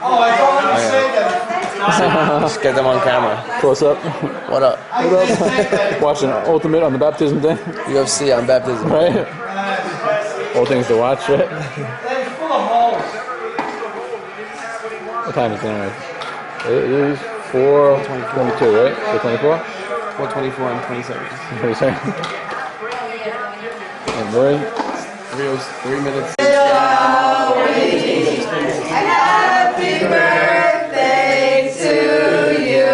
Oh, I don't understand that. Just get them on camera. Close up. What up? What up? Watching Ultimate on the baptism thing. UFC on baptism. Right? All things to watch, right? It's full of holes. What time is it anyway? It is 4:22, right? 4:24? 4:24 and 27. 27. And we're in 3 minutes. Happy birthday to you.